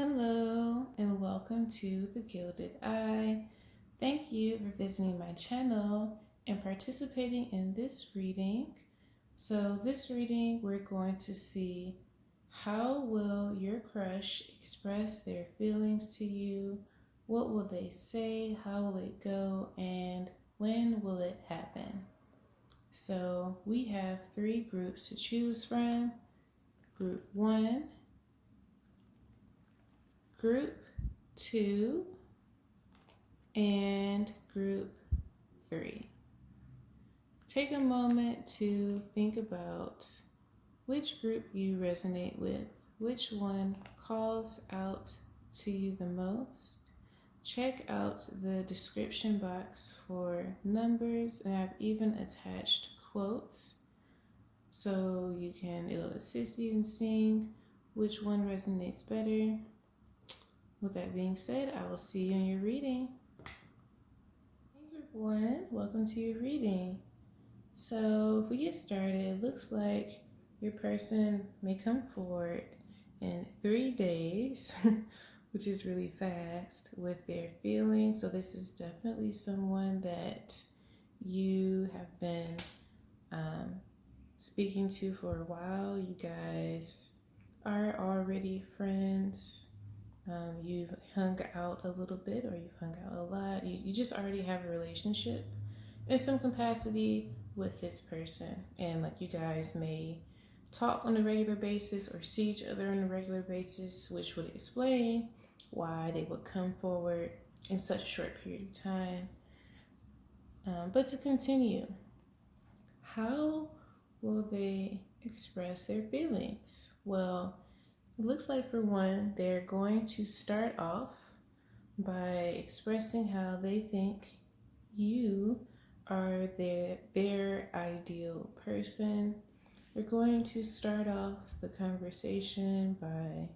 Hello and welcome to The Gilded Eye. Thank you for visiting my channel and participating in this reading. So this reading, we're going to see how will your crush express their feelings to you? What will they say? How will it go? And when will it happen? So we have three groups to choose from. Group 1, Group 2, and Group 3. Take a moment to think about which group you resonate with, which one calls out to you the most. Check out the description box for numbers, and I've even attached quotes so it'll assist you in seeing which one resonates better. With that being said, I will see you in your reading. Hey group 1, welcome to your reading. So if we get started, it looks like your person may come forward in 3 days, which is really fast, with their feelings. So this is definitely someone that you have been speaking to for a while. You guys are already friends. You've hung out a little bit, or you've hung out a lot. You just already have a relationship in some capacity with this person. And like you guys may talk on a regular basis or see each other on a regular basis, which would explain why they would come forward in such a short period of time. But to continue, how will they express their feelings? Well, it looks like for one, they're going to start off by expressing how they think you are their ideal person. They're going to start off the conversation by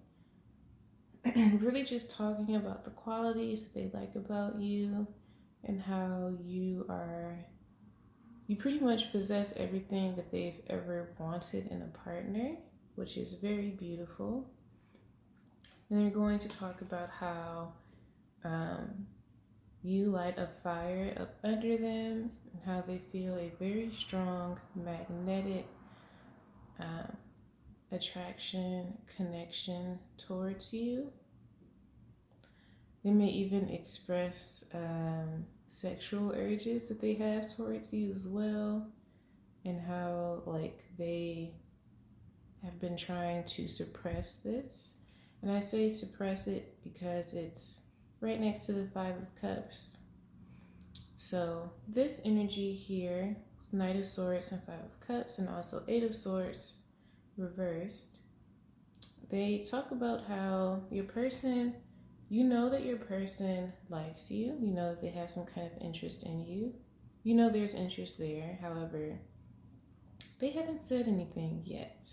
really just talking about the qualities that they like about you and how you pretty much possess everything that they've ever wanted in a partner, which is very beautiful. And they're going to talk about how you light a fire up under them and how they feel a very strong magnetic attraction, connection towards you. They may even express sexual urges that they have towards you as well, and how they have been trying to suppress this. And I say suppress it because it's right next to the Five of Cups. So this energy here, Knight of Swords and Five of Cups, and also Eight of Swords reversed, they talk about how your person, you know that your person likes you, you know that they have some kind of interest in you, you know there's interest there. However, they haven't said anything yet.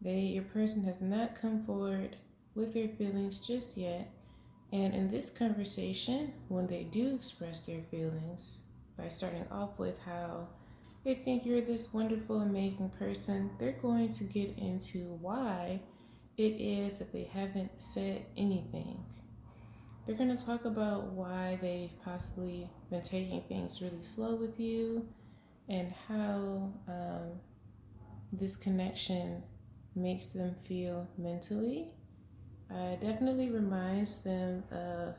Your person has not come forward with their feelings just yet. And in this conversation, when they do express their feelings, by starting off with how they think you're this wonderful, amazing person, they're going to get into why it is that they haven't said anything. They're going to talk about why they've possibly been taking things really slow with you, and how this connection makes them feel mentally. Definitely reminds them of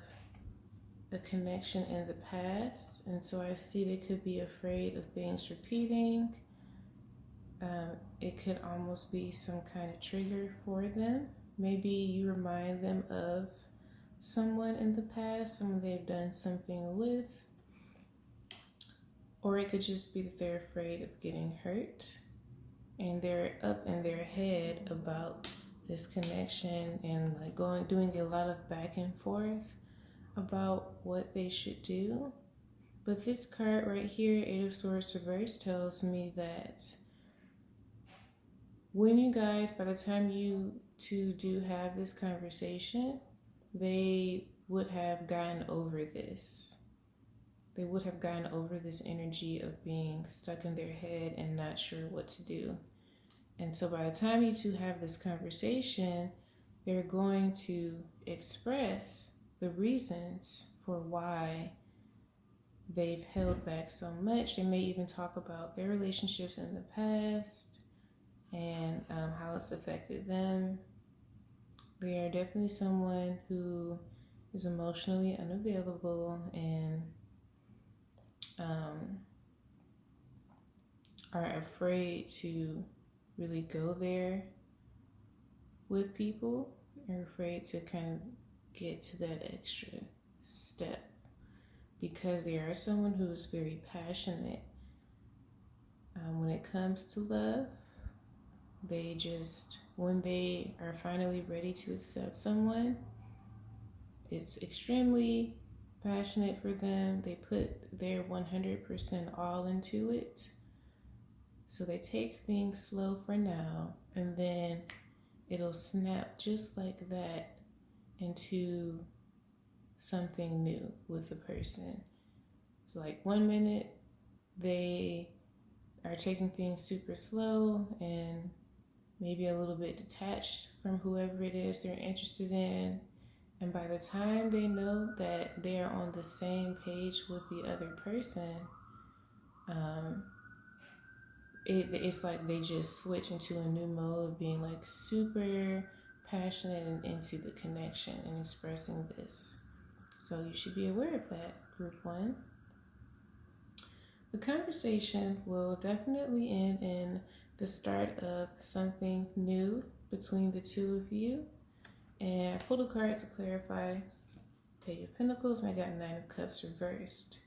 a connection in the past, and so I see they could be afraid of things repeating. It could almost be some kind of trigger for them. Maybe you remind them of someone in the past, someone they've done something with, or it could just be that they're afraid of getting hurt, and they're up in their head about this connection and doing a lot of back and forth about what they should do. But this card right here, Eight of Swords reversed, tells me that when you guys, by the time you two do have this conversation, they would have gotten over this. They would have gotten over this energy of being stuck in their head and not sure what to do. And so by the time you two have this conversation, they're going to express the reasons for why they've held back so much. They may even talk about their relationships in the past and how it's affected them. They are definitely someone who is emotionally unavailable and are afraid to really go there with people, are afraid to kind of get to that extra step because they are someone who is very passionate when it comes to love. They just, when they are finally ready to accept someone, it's extremely passionate for them. They put their 100% all into it. So they take things slow for now, and then it'll snap just like that into something new with the person. It's like 1 minute they are taking things super slow and maybe a little bit detached from whoever it is they're interested in. And by the time they know that they are on the same page with the other person, it's like they just switch into a new mode of being like super passionate and into the connection and expressing this. So you should be aware of that, group one. The conversation will definitely end in the start of something new between the two of you. And I pulled a card to clarify Page of Pentacles, and I got Nine of Cups reversed.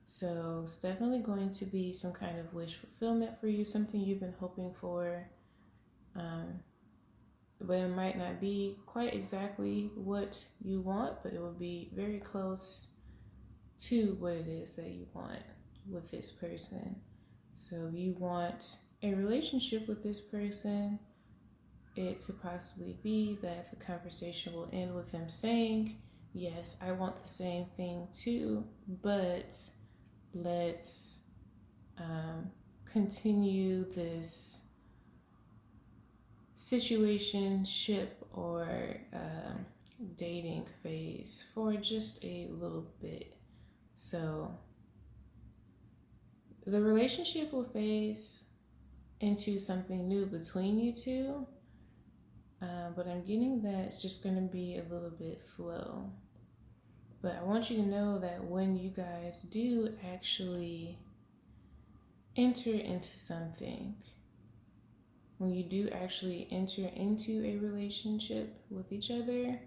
So it's definitely going to be some kind of wish fulfillment for you, something you've been hoping for. But it might not be quite exactly what you want, but it will be very close to what it is that you want with this person. So if you want a relationship with this person, it could possibly be that the conversation will end with them saying, yes, I want the same thing too, but let's continue this situationship or dating phase for just a little bit. So the relationship will phase into something new between you two, but I'm getting that it's just going to be a little bit slow. But I want you to know that when you guys do actually enter into something, when you do actually enter into a relationship with each other,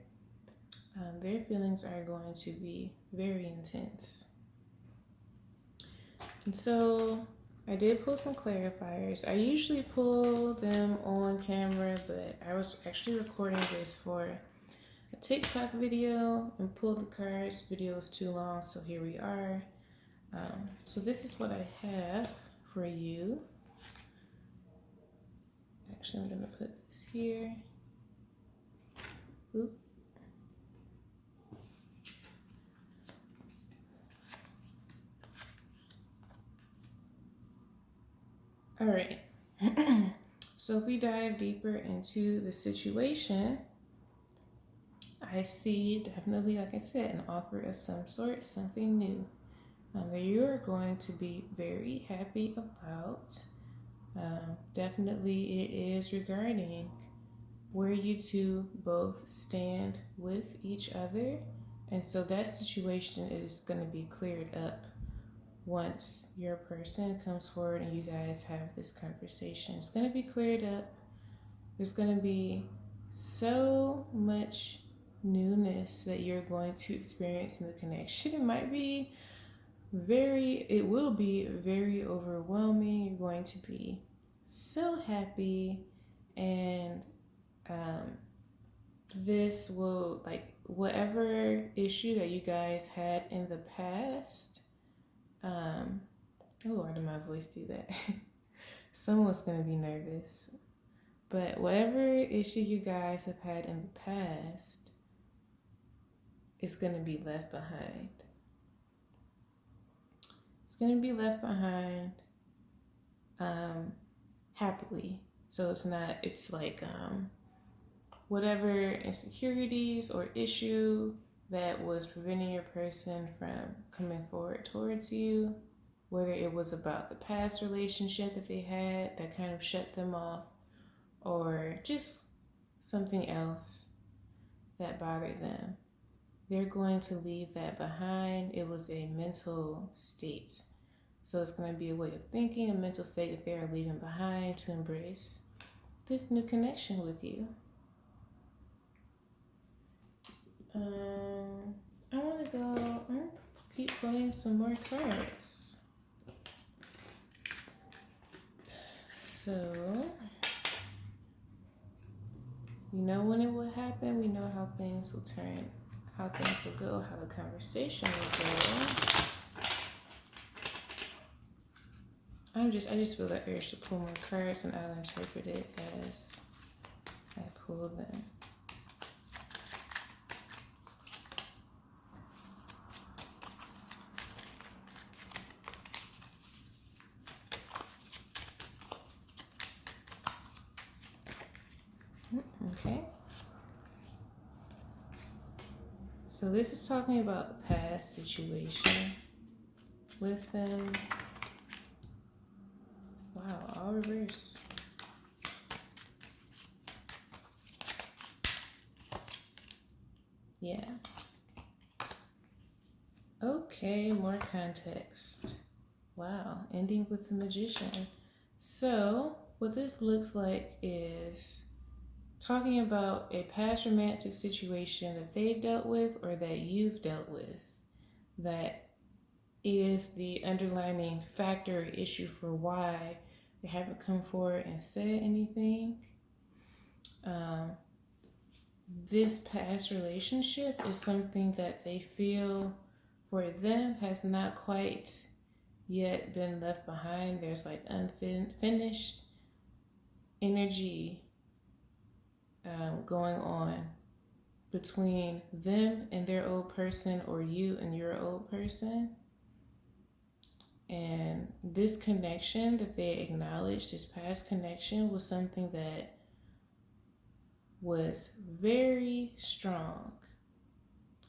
their feelings are going to be very intense. And so I did pull some clarifiers. I usually pull them on camera, but I was actually recording this for a TikTok video and pulled the cards. The video was too long, so here we are. So this is what I have for you. Actually, I'm gonna put this here. Oop. All right. So if we dive deeper into the situation, I see definitely, like I said, an offer of some sort, something new that you're going to be very happy about. Definitely it is regarding where you two both stand with each other. And so that situation is going to be cleared up once your person comes forward and you guys have this conversation. It's going to be cleared up. There's going to be so much newness that you're going to experience in the connection. It will be very overwhelming. You're going to be so happy, and this will, like, whatever issue that you guys had in the past, oh Lord, did my voice do that? Someone's gonna be nervous. But whatever issue you guys have had in the past is gonna be left behind. It's gonna be left behind happily. So it's like whatever insecurities or issue that was preventing your person from coming forward towards you, whether it was about the past relationship that they had that kind of shut them off, or just something else that bothered them. They're going to leave that behind. It was a mental state. So it's going to be a way of thinking, a mental state that they are leaving behind to embrace this new connection with you. I want to go, keep pulling some more cards. So, we know when it will happen. We know how things will turn, how things will go, how the conversation will go. I just feel the urge to pull more cards, and I'll interpret it as I pull them. Okay. So this is talking about past situation with them. Wow, all reverse. Yeah. Okay, more context. Wow, ending with the Magician. So what this looks like is talking about a past romantic situation that they've dealt with or that you've dealt with that is the underlining factor or issue for why they haven't come forward and said anything. This past relationship is something that they feel for them has not quite yet been left behind. There's like unfinished energy going on between them and their old person, or you and your old person. And this connection that they acknowledged, this past connection, was something that was very strong.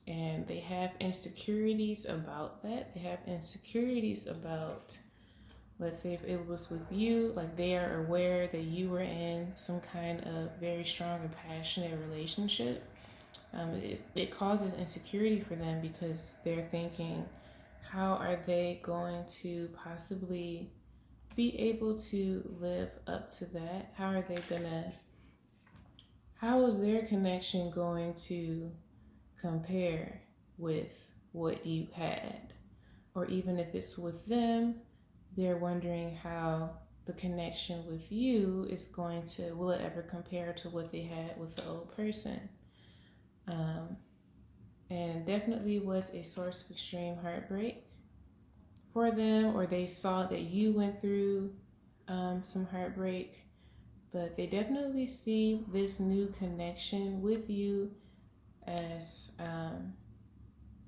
And they have insecurities about that. They have insecurities about, let's say if it was with you, like they are aware that you were in some kind of very strong and passionate relationship. It causes insecurity for them because they're thinking, how are they going to possibly be able to live up to that? How is their connection going to compare with what you had? Or even if it's with them, they're wondering how the connection with you is going to, will it ever compare to what they had with the old person? And definitely was a source of extreme heartbreak for them, or they saw that you went through some heartbreak, but they definitely see this new connection with you as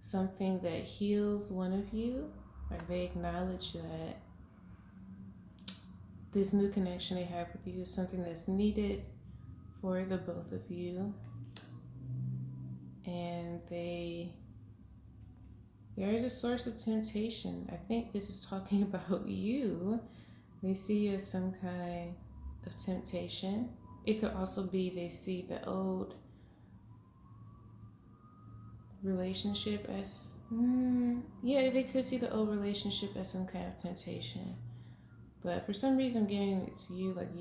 something that heals one of you. Like they acknowledge that this new connection they have with you is something that's needed for the both of you. And there is a source of temptation. I think this is talking about you. They see you as some kind of temptation. It could also be they see the old relationship as, they could see the old relationship as some kind of temptation. But for some reason, I'm getting it to you like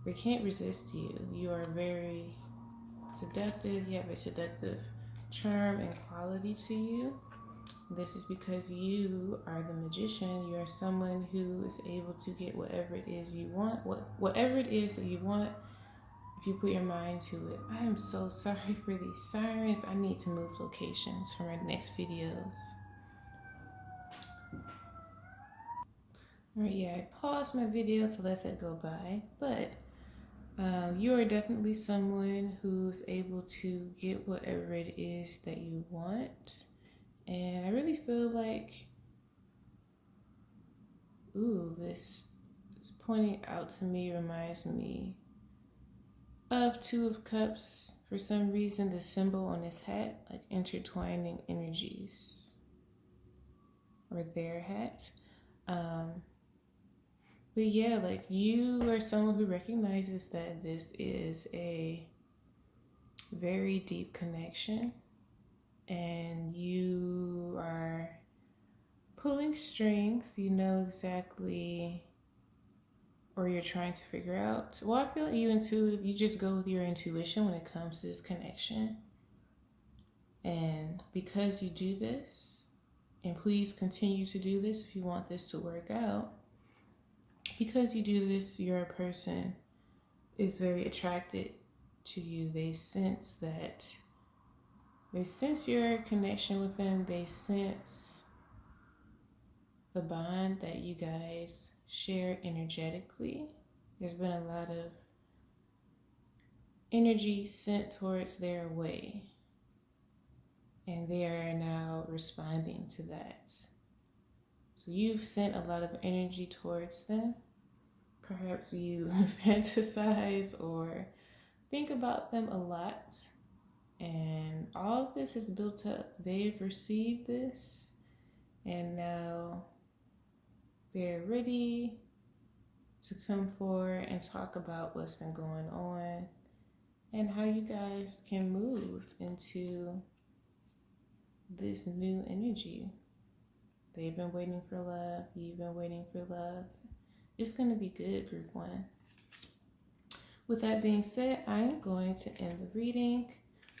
they can't resist you. You are very seductive. You have a seductive charm and quality to you. This is because you are the magician. You are someone who is able to get whatever it is you want, whatever it is that you want, if you put your mind to it. I am so sorry for these sirens. I need to move locations for my next videos. Alright, yeah, I paused my video to let that go by, but you are definitely someone who's able to get whatever it is that you want. And I really feel like, this pointing out to me reminds me of Two of Cups. For some reason, the symbol on his hat, like intertwining energies, or their hat. Um, but yeah, like you are someone who recognizes that this is a very deep connection, and you are pulling strings. You know exactly, or you're trying to figure out. Well, I feel like you just go with your intuition when it comes to this connection. And because you do this, and please continue to do this if you want this to work out, because you do this, your person is very attracted to you. They sense your connection with them. They sense the bond that you guys share energetically. There's been a lot of energy sent towards their way, and they are now responding to that. So you've sent a lot of energy towards them. Perhaps you fantasize or think about them a lot, and all of this is built up. They've received this, and now they're ready to come forward and talk about what's been going on and how you guys can move into this new energy. They've been waiting for love. You've been waiting for love. It's going to be good, group one. With that being said, I'm going to end the reading.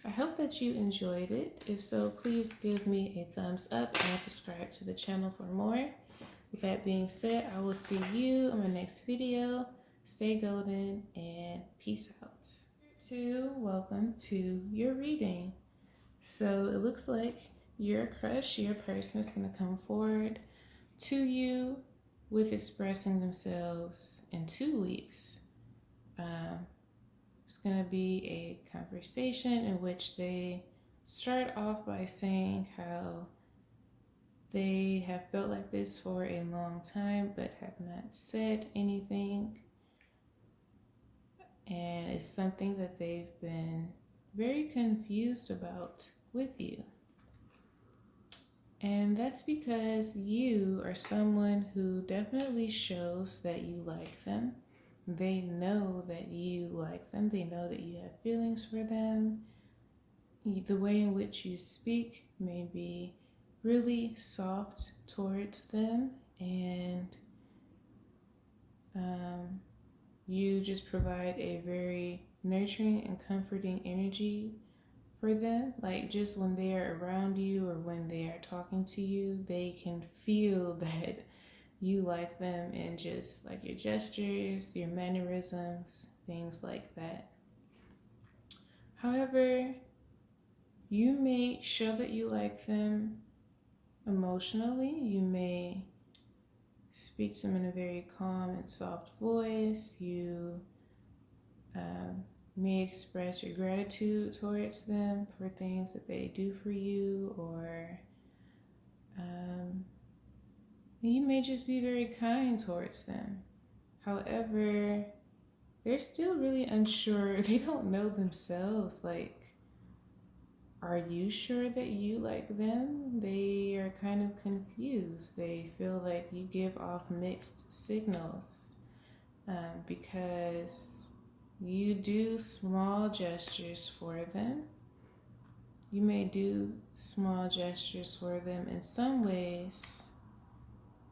I hope that you enjoyed it. If so, please give me a thumbs up and subscribe to the channel for more. With that being said, I will see you in my next video. Stay golden and peace out. Welcome to your reading. So it looks like your crush, your person is going to come forward to you with expressing themselves in 2 weeks. It's going to be a conversation in which they start off by saying how they have felt like this for a long time but have not said anything. And it's something that they've been very confused about with you. And that's because you are someone who definitely shows that you like them. They know that you like them. They know that you have feelings for them. The way in which you speak may be really soft towards them, and you just provide a very nurturing and comforting energy for them. Like just when they are around you or when they are talking to you, they can feel that you like them, and just like your gestures, your mannerisms, things like that. However, you may show that you like them emotionally. You may speak to them in a very calm and soft voice. You may express your gratitude towards them for things that they do for you, or you may just be very kind towards them. However, they're still really unsure. They don't know themselves. Like, are you sure that you like them? They are kind of confused. They feel like you give off mixed signals because you do small gestures for them. You may do small gestures for them in some ways,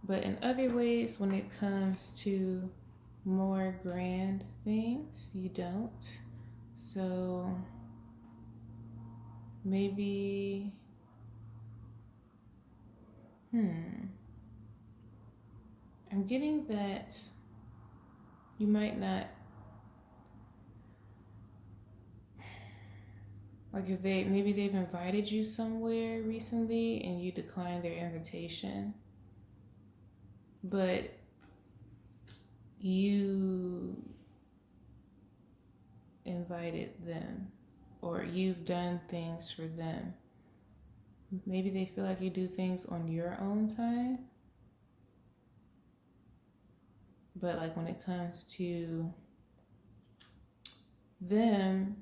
but in other ways, when it comes to more grand things, you don't. So maybe, I'm getting that you might not, like if maybe they've invited you somewhere recently and you declined their invitation, but you invited them, or you've done things for them. Maybe they feel like you do things on your own time, but like when it comes to them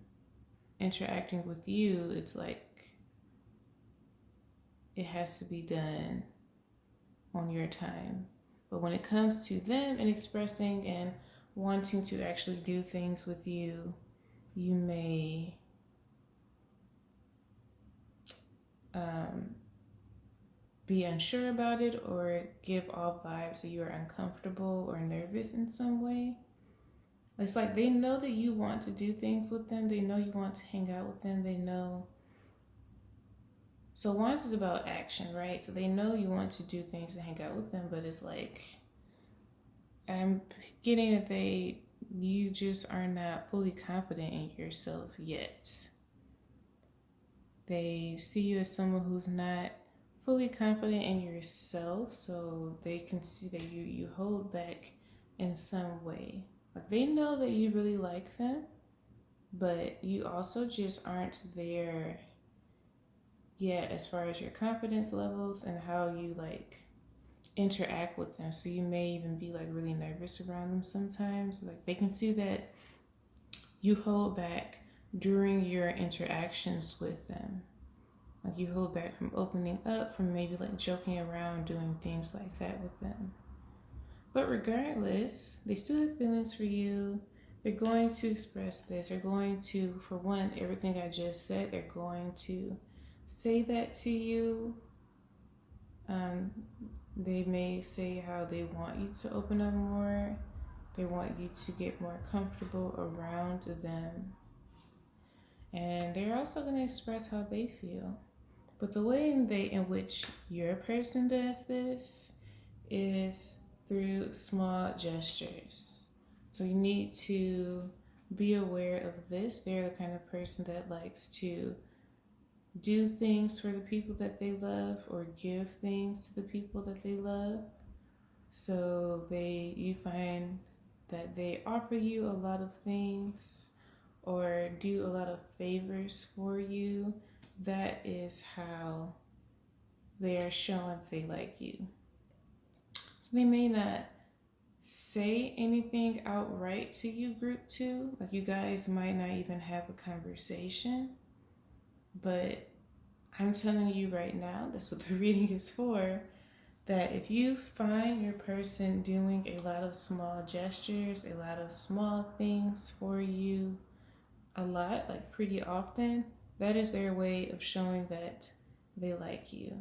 interacting with you, it's like it has to be done on your time. But when it comes to them and expressing and wanting to actually do things with you, you may be unsure about it or give off vibes that you are uncomfortable or nervous in some way. It's like they know that you want to do things with them. They know you want to hang out with them. They know. So once is about action, right? So they know you want to do things and hang out with them, but it's like I'm getting that you just are not fully confident in yourself yet. They see you as someone who's not fully confident in yourself, so they can see that you hold back in some way. Like they know that you really like them, but you also just aren't there yet as far as your confidence levels and how you like interact with them. So you may even be like really nervous around them sometimes. Like they can see that you hold back during your interactions with them. Like you hold back from opening up, from maybe like joking around, doing things like that with them. But regardless, they still have feelings for you. They're going to express this. They're going to, for one, everything I just said, they're going to say that to you. They may say how they want you to open up more. They want you to get more comfortable around them. And they're also going to express how they feel. But the way in which your person does this is through small gestures. So you need to be aware of this. They're the kind of person that likes to do things for the people that they love or give things to the people that they love. So you find that they offer you a lot of things or do a lot of favors for you. That is how they are showing they like you. So they may not say anything outright to you, group 2. Like you guys might not even have a conversation. But I'm telling you right now, that's what the reading is for, that if you find your person doing a lot of small gestures, a lot of small things for you, a lot, like pretty often, that is their way of showing that they like you.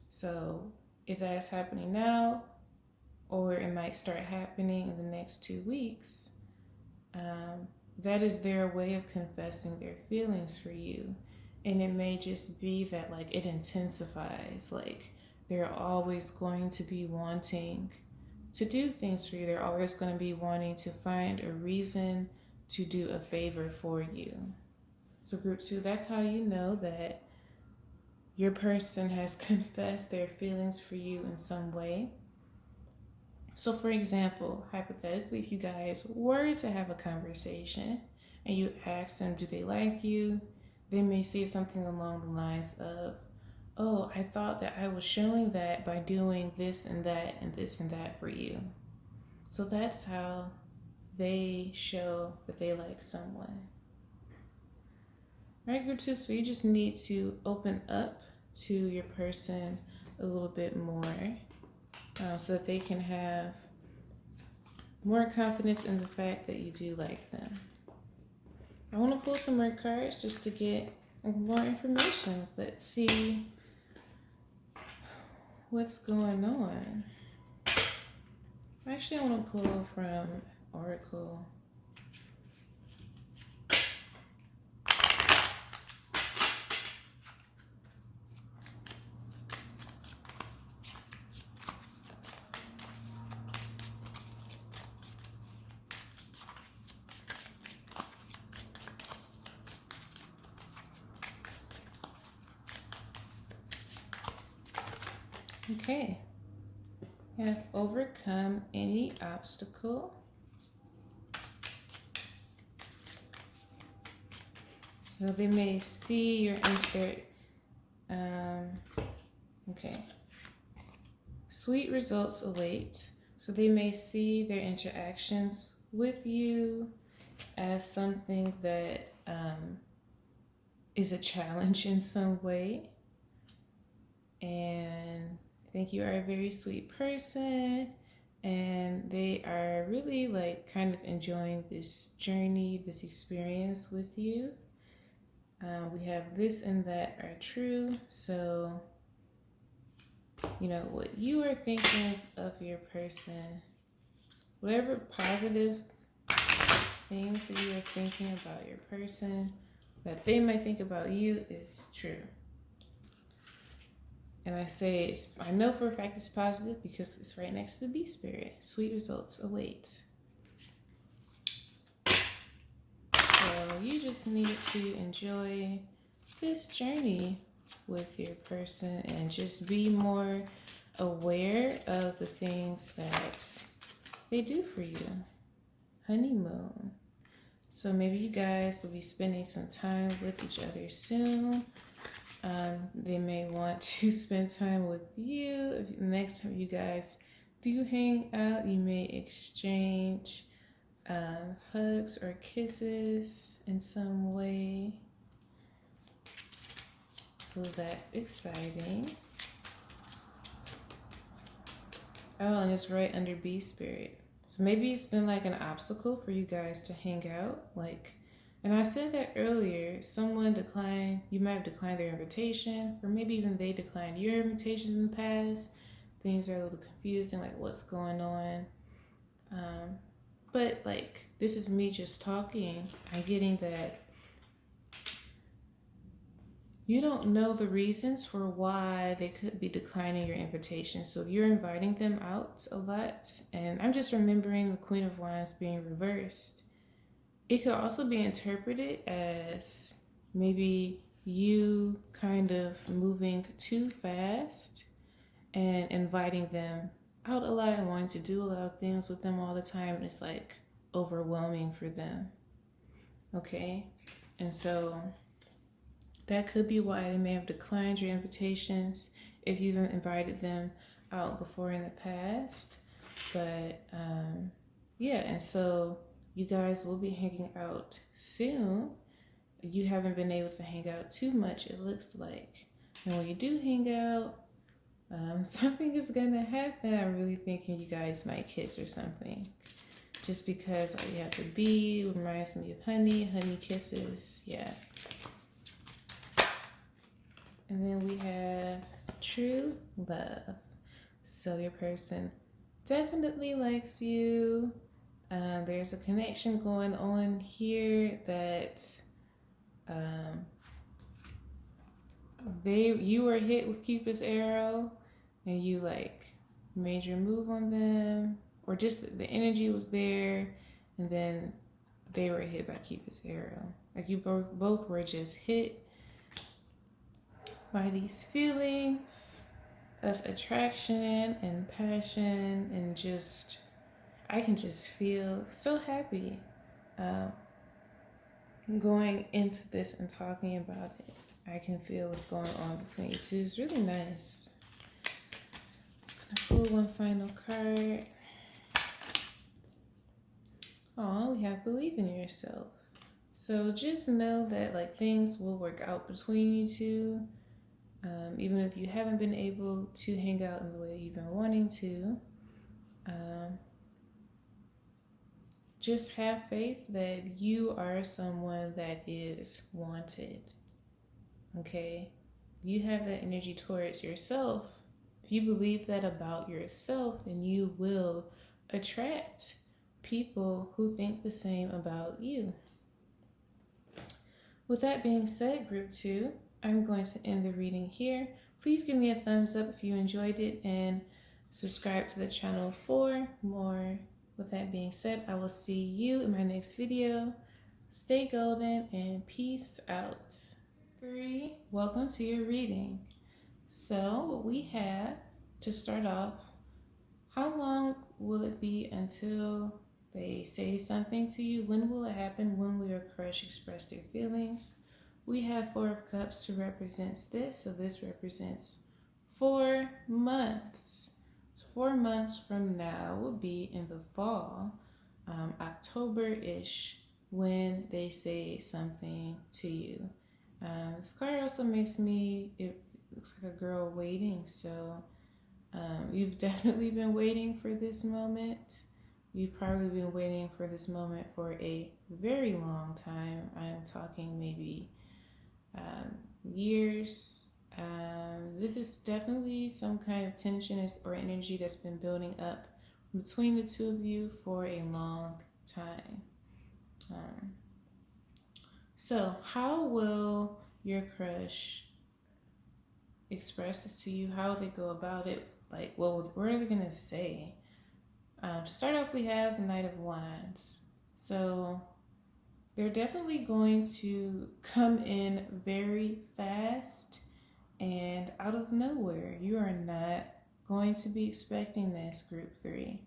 So if that is happening now, or it might start happening in the next 2 weeks, that is their way of confessing their feelings for you. And it may just be that like it intensifies, like they're always going to be wanting to do things for you. They're always going to be wanting to find a reason to do a favor for you. So group 2, that's how you know that your person has confessed their feelings for you in some way. So for example, hypothetically, if you guys were to have a conversation and you ask them, do they like you? They may say something along the lines of, oh, I thought that I was showing that by doing this and that and this and that for you. So that's how they show that they like someone. Right, group 2, so you just need to open up to your person a little bit more so that they can have more confidence in the fact that you do like them. I want to pull some more cards just to get more information. Let's see what's going on. Actually, I want to pull from Oracle. Okay. Have overcome any obstacle. So they may see your okay. Sweet results await. So they may see their interactions with you as something that is a challenge in some way. And I think you are a very sweet person, and they are really like kind of enjoying this journey, this experience with you. We have this and that are true. So, you know, what you are thinking of your person, whatever positive things that you are thinking about your person, that they might think about you is true. And I say, I know for a fact it's positive because it's right next to the B spirit. Sweet results await. So you just need to enjoy this journey with your person and just be more aware of the things that they do for you. Honeymoon. So maybe you guys will be spending some time with each other soon. They may want to spend time with you. Next time you guys do hang out, you may exchange hugs or kisses in some way. So that's exciting. Oh, and it's right under B spirit. So maybe it's been like an obstacle for you guys to hang out. Like, and I said that earlier, someone declined, you might have declined their invitation, or maybe even they declined your invitations in the past. Things are a little confusing, like what's going on. But like, this is me just talking. I'm getting that you don't know the reasons for why they could be declining your invitation. So if you're inviting them out a lot, and I'm just remembering the Queen of Wands being reversed, it could also be interpreted as maybe you kind of moving too fast and inviting them out a lot and wanting to do a lot of things with them all the time. And it's like overwhelming for them. Okay? And so that could be why they may have declined your invitations if you've invited them out before in the past. But yeah, and so you guys will be hanging out soon. You haven't been able to hang out too much, it looks like. And when you do hang out, something is gonna happen. I'm really thinking you guys might kiss or something. Just because all you have to be reminds me of honey kisses, yeah. And then we have true love. So your person definitely likes you. There's a connection going on here that you were hit with Cupid's arrow and you like made your move on them, or just the energy was there and then they were hit by Cupid's arrow. Like you both were just hit by these feelings of attraction and passion, and just I can just feel so happy going into this and talking about it. I can feel what's going on between you two. It's really nice. I'm gonna pull one final card. Oh, we have believe in yourself. So just know that like things will work out between you two. Even if you haven't been able to hang out in the way you've been wanting to, just have faith that you are someone that is wanted. Okay? You have that energy towards yourself. If you believe that about yourself, then you will attract people who think the same about you. With that being said, group 2, I'm going to end the reading here. Please give me a thumbs up if you enjoyed it and subscribe to the channel for more. With that being said, I will see you in my next video. Stay golden and peace out. 3, welcome to your reading. So what we have to start off, how long will it be until they say something to you? When will it happen? When will your crush express their feelings? We have 4 of Cups to represent this. So this represents 4 months. So 4 months from now will be in the fall, October-ish. when they say something to you. This card also makes me, it looks like a girl waiting. So you've definitely been waiting for this moment. You've probably been waiting for this moment for a very long time. I'm talking maybe years. This is definitely some kind of tension or energy that's been building up between the two of you for a long time. So how will your crush express this to you? How will they go about it? Like, what are they gonna say? To start off, we have the Knight of Wands. So they're definitely going to come in very fast and out of nowhere. You are not going to be expecting this, group 3.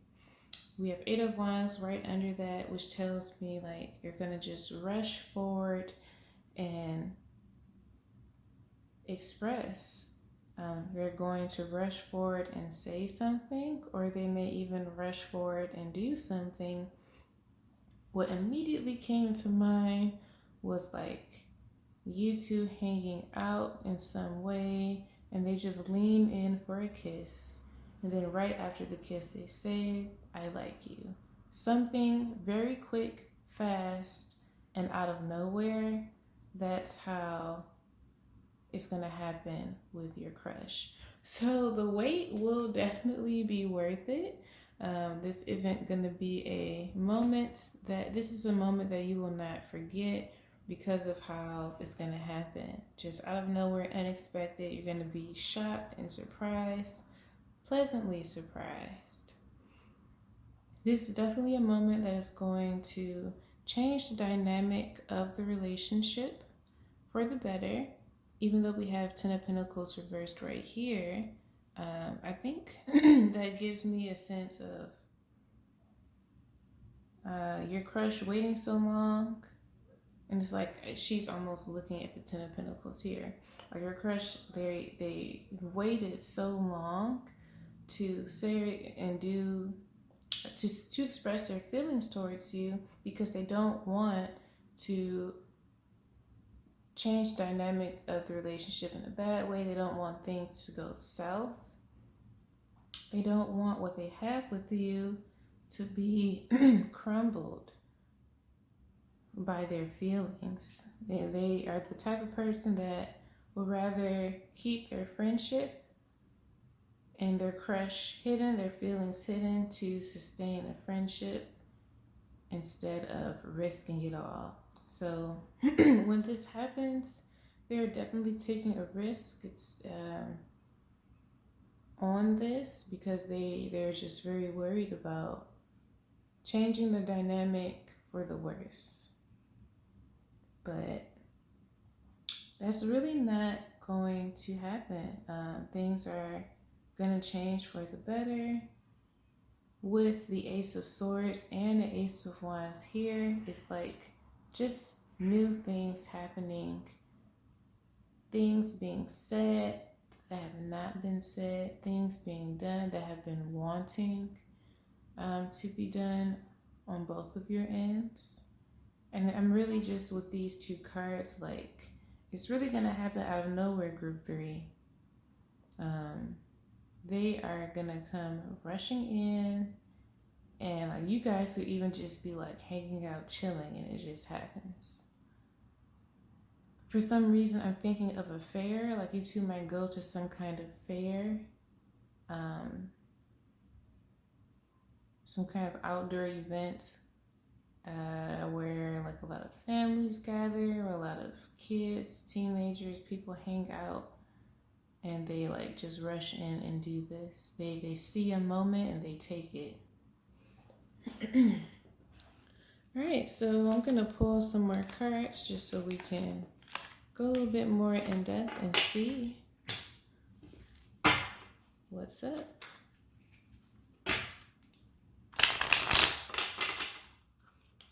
We have 8 of Wands right under that, which tells me like you're going to just rush forward and express. They're going to rush forward and say something, or they may even rush forward and do something. What immediately came to mind was like you two hanging out in some way, and they just lean in for a kiss. And then right after the kiss, they say, I like you. Something very quick, fast, and out of nowhere. That's how it's going to happen with your crush. So the wait will definitely be worth it. This isn't going to be a moment this is a moment that you will not forget because of how it's going to happen. Just out of nowhere, unexpected. You're going to be shocked and surprised, pleasantly surprised. This is definitely a moment that is going to change the dynamic of the relationship for the better. Even though we have 10 of Pentacles reversed right here, I think that gives me a sense of your crush waiting so long. And it's like she's almost looking at the 10 of Pentacles here. Like your crush, they waited so long to say and do, to express their feelings towards you because they don't want to change the dynamic of the relationship in a bad way. They don't want things to go south. They don't want what they have with you to be crumbled by their feelings. They are the type of person that would rather keep their friendship and their crush hidden, their feelings hidden, to sustain a friendship instead of risking it all. So when this happens, they're definitely taking a risk. It's on this because they're just very worried about changing the dynamic for the worse. But that's really not going to happen. Things are going to change for the better. With the Ace of Swords and the Ace of Wands here, it's like just new things happening, things being said that have not been said, things being done that have been wanting to be done on both of your ends. And I'm really just with these two cards, like it's really gonna happen out of nowhere, group 3. They are gonna come rushing in, and like you guys could even just be like hanging out, chilling, and it just happens. For some reason, I'm thinking of a fair. Like you two might go to some kind of fair, some kind of outdoor event where like a lot of families gather, or a lot of kids, teenagers, people hang out, and they like just rush in and do this. They see a moment and they take it. All right, so I'm gonna pull some more cards just so we can go a little bit more in depth and see what's up.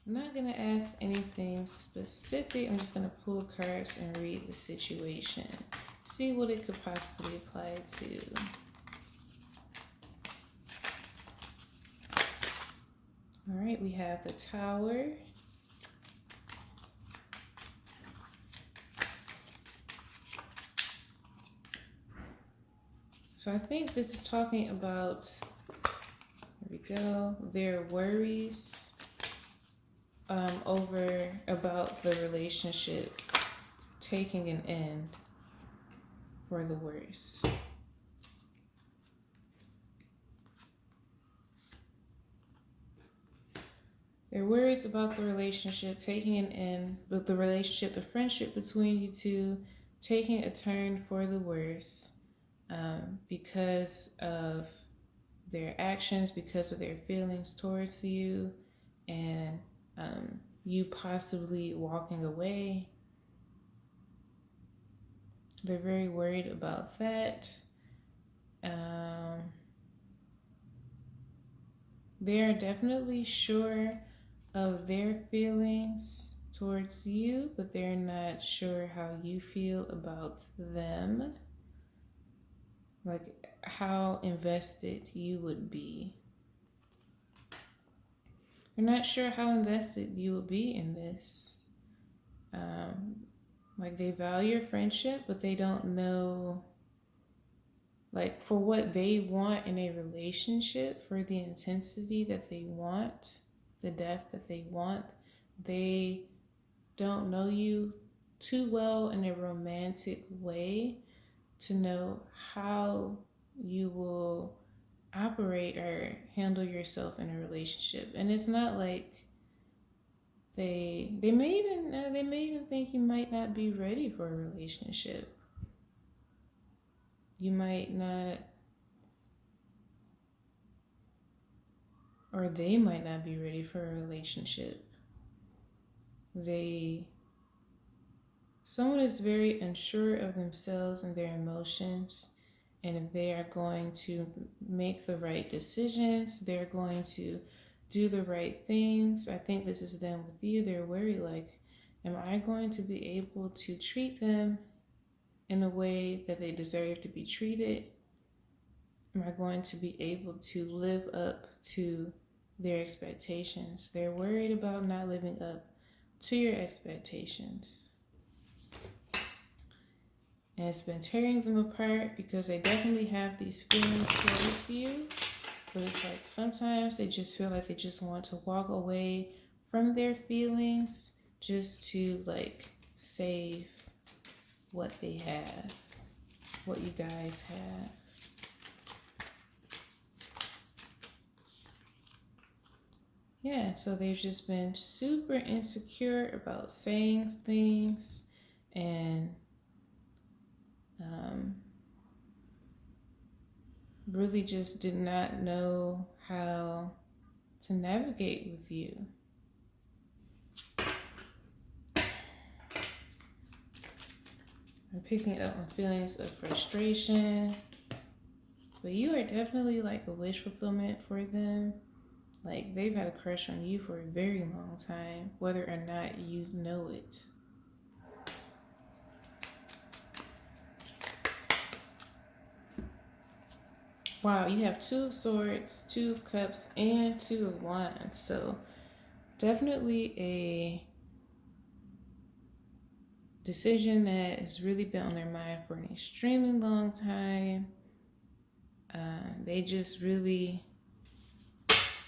I'm not gonna ask anything specific. I'm just gonna pull cards and read the situation. See what it could possibly apply to. All right, we have the Tower, So I think this is talking about, here we go, their worries over about the relationship taking an end for the worse. Their worries about the relationship taking an end, but the relationship, the friendship between you two taking a turn for the worse because of their actions, because of their feelings towards you, and you possibly walking away. They're very worried about that. They're definitely sure of their feelings towards you, but they're not sure how you feel about them. Like how invested you would be. They're not sure how invested you would be in this. Like they value your friendship, but they don't know, like for what they want in a relationship, for the intensity that they want, the depth that they want. They don't know you too well in a romantic way to know how you will operate or handle yourself in a relationship. And it's not like they may even think you might not be ready for a relationship. You might not, or they might not be ready for a relationship. Someone is very unsure of themselves and their emotions, and if they are going to make the right decisions, they're going to do the right things. I think this is them with you. They're worried, like, am I going to be able to treat them in a way that they deserve to be treated? Am I going to be able to live up to their expectations? They're worried about not living up to your expectations. And it's been tearing them apart because they definitely have these feelings towards you. But it's like sometimes they just feel like they just want to walk away from their feelings just to like save what they have, what you guys have. Yeah, so they've just been super insecure about saying things and really just did not know how to navigate with you. I'm picking up on feelings of frustration, but you are definitely like a wish fulfillment for them. Like they've had a crush on you for a very long time, whether or not you know it. Wow, you have 2 of Swords, 2 of Cups, and 2 of Wands. So definitely a decision that has really been on their mind for an extremely long time. They just really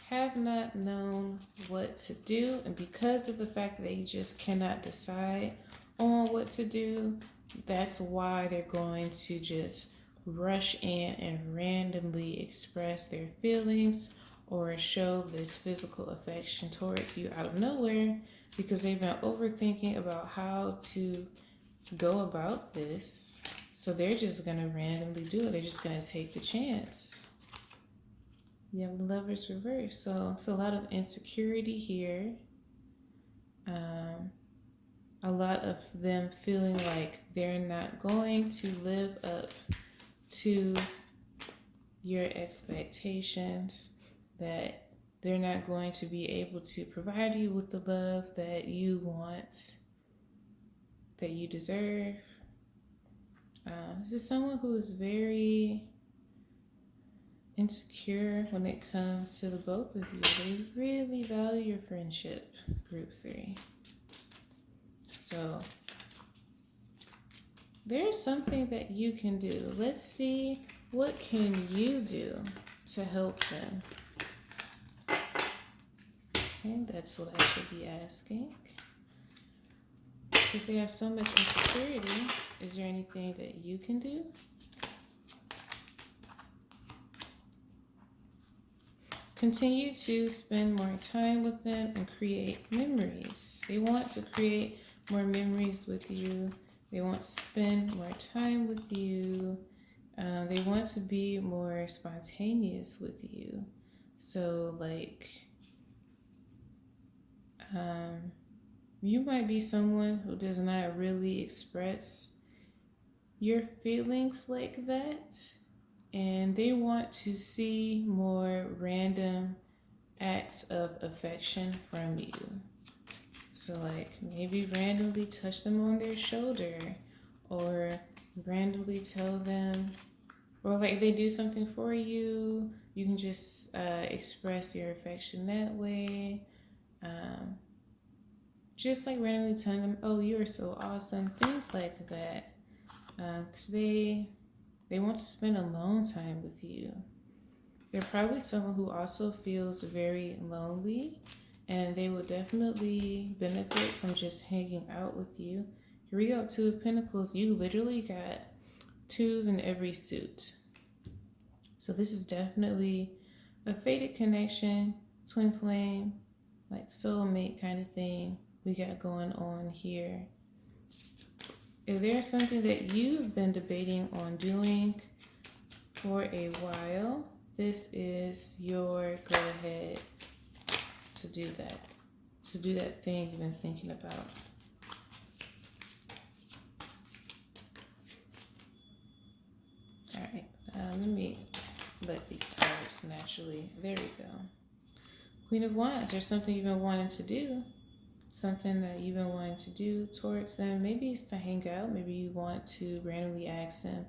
have not known what to do. And because of the fact that they just cannot decide on what to do, that's why they're going to just rush in and randomly express their feelings or show this physical affection towards you out of nowhere, because they've been overthinking about how to go about this. So they're just going to randomly do it. They're just going to take the chance. You have the Lovers reversed. So it's a lot of insecurity here. A lot of them feeling like they're not going to live up to your expectations, that they're not going to be able to provide you with the love that you want, that you deserve. This is someone who is very insecure when it comes to the both of you. They really value your friendship, Group 3. So there's something that you can do. Let's see What can you do to help them? Okay, that's what I should be asking. Because they have so much insecurity, is there anything that you can do? Continue to spend more time with them and create memories. They want to create more memories with you. They want to spend more time with you. They want to be more spontaneous with you. So, like, you might be someone who does not really express your feelings like that, and they want to see more random acts of affection from you. So, like, maybe randomly touch them on their shoulder, or randomly tell them, or like they do something for you, you can just express your affection that way. Just like randomly telling them, oh, you are so awesome, things like that. Because they want to spend alone time with you. They're probably someone who also feels very lonely, and they will definitely benefit from just hanging out with you. Here we go, Two of Pentacles. You literally got twos in every suit. So this is definitely a fated connection, twin flame, like soulmate kind of thing we got going on here. If there's something that you've been debating on doing for a while, this is your go ahead to do that. To do that thing you've been thinking about. All right, let me let these cards naturally. There we go. Queen of Wands, there's something you've been wanting to do. Something that you've been wanting to do towards them. Maybe it's to hang out. Maybe you want to randomly ask them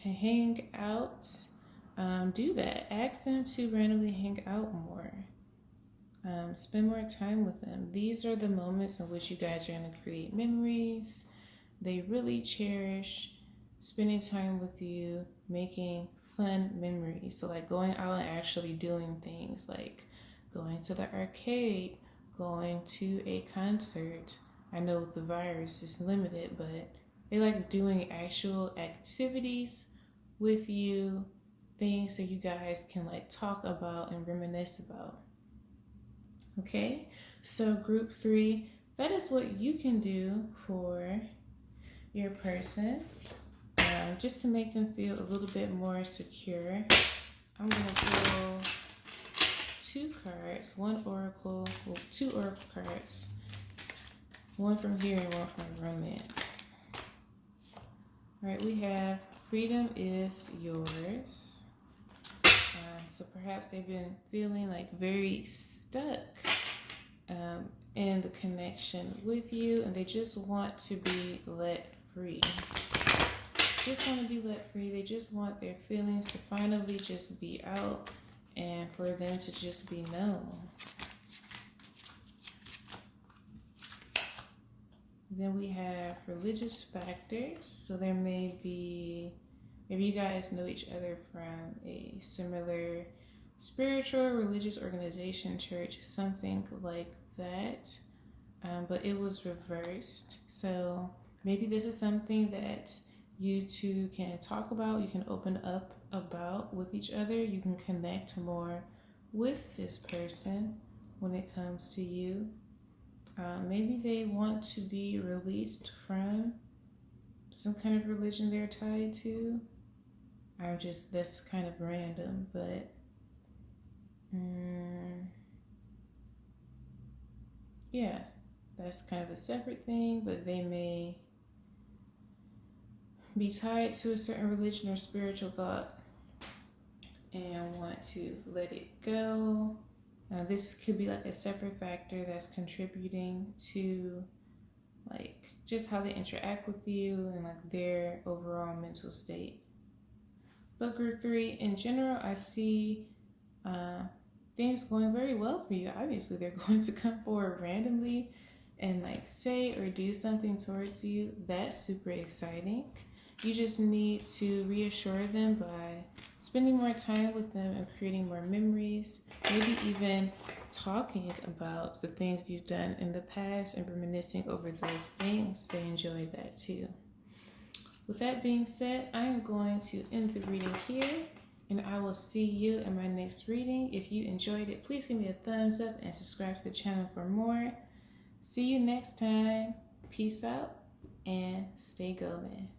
to hang out. Do that. Ask them to randomly hang out more. Spend more time with them. These are the moments in which you guys are going to create memories. They really cherish spending time with you, making fun memories. So like going out and actually doing things like going to the arcade, going to a concert. I know the virus is limited, but they like doing actual activities with you, things that you guys can like talk about and reminisce about. Okay, so group 3, that is what you can do for your person, just to make them feel a little bit more secure. I'm gonna pull 2 cards, two oracle cards, one from here and one from romance. All right, we have freedom is yours. So perhaps they've been feeling like very stuck in the connection with you, and they just want to be let free. Just want to be let free. They just want their feelings to finally just be out and for them to just be known. Then we have religious factors. So there may be, maybe you guys know each other from a similar spiritual or religious organization, church, something like that. But it was reversed. So maybe this is something that you two can talk about, you can open up about with each other. You can connect more with this person when it comes to you. Maybe they want to be released from some kind of religion they're tied to. That's kind of random, but yeah, that's kind of a separate thing, but they may be tied to a certain religion or spiritual thought and want to let it go. This could be like a separate factor that's contributing to like just how they interact with you and like their overall mental state. But group 3, in general, I see things going very well for you. Obviously, they're going to come forward randomly and like say or do something towards you. That's super exciting. You just need to reassure them by spending more time with them and creating more memories, maybe even talking about the things you've done in the past and reminiscing over those things. They enjoy that too. With that being said, I am going to end the reading here, and I will see you in my next reading. If you enjoyed it, please give me a thumbs up and subscribe to the channel for more. See you next time. Peace out and stay golden.